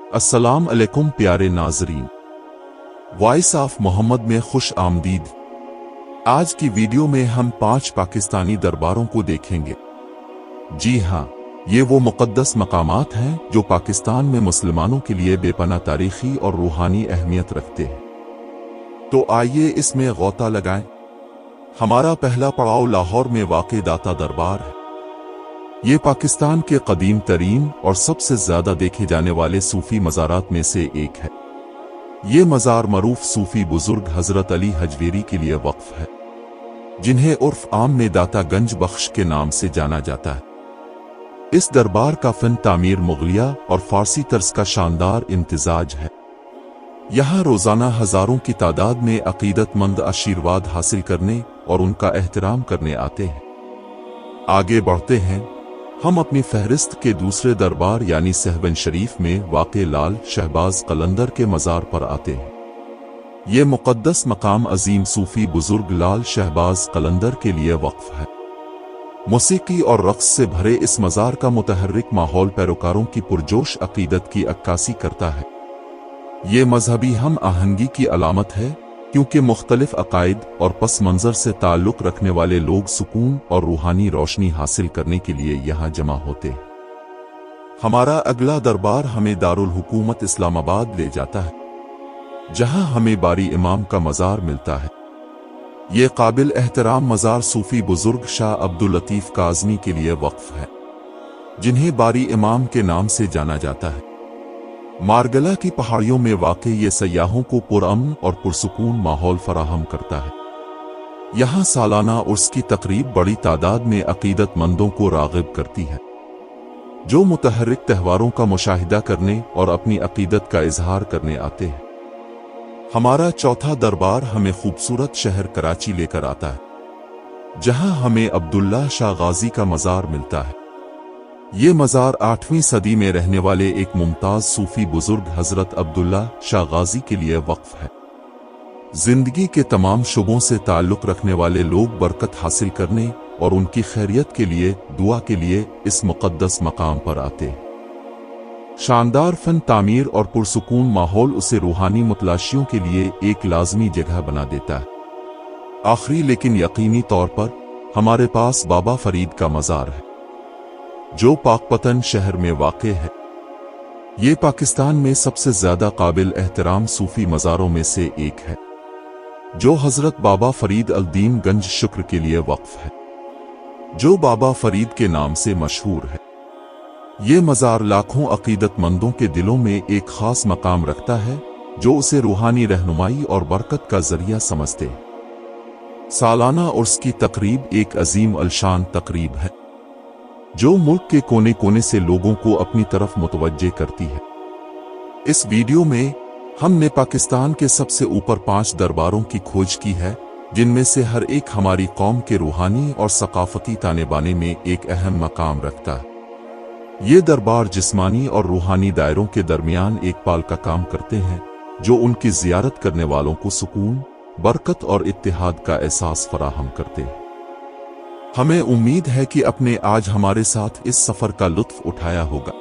अस्सलाम अलैकुम प्यारे नाजरीन, वॉइस ऑफ मोहम्मद में खुश आमदीद। आज की वीडियो में हम 5 पाकिस्तानी दरबारों को देखेंगे। जी हाँ, ये वो मुक़द्दस मकामात हैं जो पाकिस्तान में मुसलमानों के लिए बेपनाह तारीखी और रूहानी अहमियत रखते हैं। तो आइए इसमें गौता लगाएं। हमारा पहला पड़ाव लाहौर में वाक़े दाता दरबार है। ये पाकिस्तान के कदीम तरीन और सबसे ज्यादा देखे जाने वाले सूफी मज़ारात में से एक है। ये मज़ार मरूफ सूफी बुजुर्ग हजरत अली हजवेरी के लिए वक्फ है, जिन्हें उर्फ आम में दाता गंज बख्श के नाम से जाना जाता है। इस दरबार का फन तामीर मुगलिया और फारसी तर्ज का शानदार इम्तिजाज है। यहाँ रोजाना हजारों की तादाद में अकीदतमंद आशीर्वाद हासिल करने और उनका एहतराम करने आते हैं। आगे बढ़ते हैं, हम अपनी फहरिस्त के दूसरे दरबार यानी सहवन शरीफ में वाक़े लाल शहबाज कलंदर के मज़ार पर आते हैं। ये मुक़द्दस मकाम अजीम सूफी बुजुर्ग लाल शहबाज कलंदर के लिए वक्फ है। मौसीकी और रक़्स से भरे इस मज़ार का मुतहर्रिक माहौल पैरोकारों की पुरजोश अक़ीदत की अक्कासी करता है। ये मजहबी हम आहंगी की अलामत है, क्योंकि मुख्तलिफ अकायद और पस मंज़र से ताल्लुक़ रखने वाले लोग सुकून और रूहानी रोशनी हासिल करने के लिए यहाँ जमा होते हैं। हमारा अगला दरबार हमें दारुल हुकूमत इस्लामाबाद ले जाता है, जहाँ हमें बारी इमाम का मज़ार मिलता है। ये काबिल एहतराम मज़ार सूफी बुजुर्ग शाह अब्दुल लतीफ़ काज़मी के लिए वक्फ है, जिन्हें बारी इमाम के नाम से जाना जाता है। मारगला की पहाड़ियों में वाक़े ये सयाहों को पुरअमन और पुरसुकून माहौल फराहम करता है। यहाँ सालाना उर्स की तकरीब बड़ी तादाद में अकीदतमंदों को राग़िब करती है, जो मुतहर्रिक त्योहारों का मुशाहिदा करने और अपनी अकीदत का इजहार करने आते हैं। हमारा चौथा दरबार हमें खूबसूरत शहर कराची लेकर आता है, जहाँ हमें अब्दुल्ला शाह गाजी का मज़ार मिलता है। ये मज़ार 8वीं सदी में रहने वाले एक मुमताज़ सूफी बुजुर्ग हजरत अब्दुल्ला शाह गाजी के लिए वक्फ है। जिंदगी के तमाम शुबों से ताल्लुक़ रखने वाले लोग बरकत हासिल करने और उनकी खैरियत के लिए दुआ के लिए इस मुक़द्दस मकाम पर आते हैं। शानदार फन तामीर और पुरसुकून माहौल उसे रूहानी मुतलाशियों के लिए एक लाजमी जगह बना देता है। आखिरी लेकिन यकीनी तौर पर हमारे पास बाबा फरीद का मज़ार है, जो पाकपतन शहर में वाक़े है। ये पाकिस्तान में सबसे ज्यादा काबिल एहतराम सूफी मज़ारों में से एक है, जो हजरत बाबा फरीद अल-दीन गंज शुक्र के लिए वक्फ है, जो बाबा फरीद के नाम से मशहूर है। ये मज़ार लाखों अकीदतमंदों के दिलों में एक खास मकाम रखता है, जो उसे रूहानी रहनुमाई और बरकत का जरिया समझते हैं। सालाना उर्स की तकरीब एक अजीम अलशान तकरीब है, जो मुल्क के कोने कोने से लोगों को अपनी तरफ मुतवज्जे करती है। इस वीडियो में हमने पाकिस्तान के सबसे ऊपर 5 दरबारों की खोज की है, जिनमें से हर एक हमारी कौम के रूहानी और सकाफती ताने बाने में एक अहम मकाम रखता है। ये दरबार जिस्मानी और रूहानी दायरों के दरमियान एक पाल का काम करते हैं, जो उनकी ज़ियारत करने वालों को सुकून, बरकत और इत्तेहाद का एहसास फराहम करते हैं। हमें उम्मीद है कि आपने आज हमारे साथ इस सफर का लुत्फ उठाया होगा।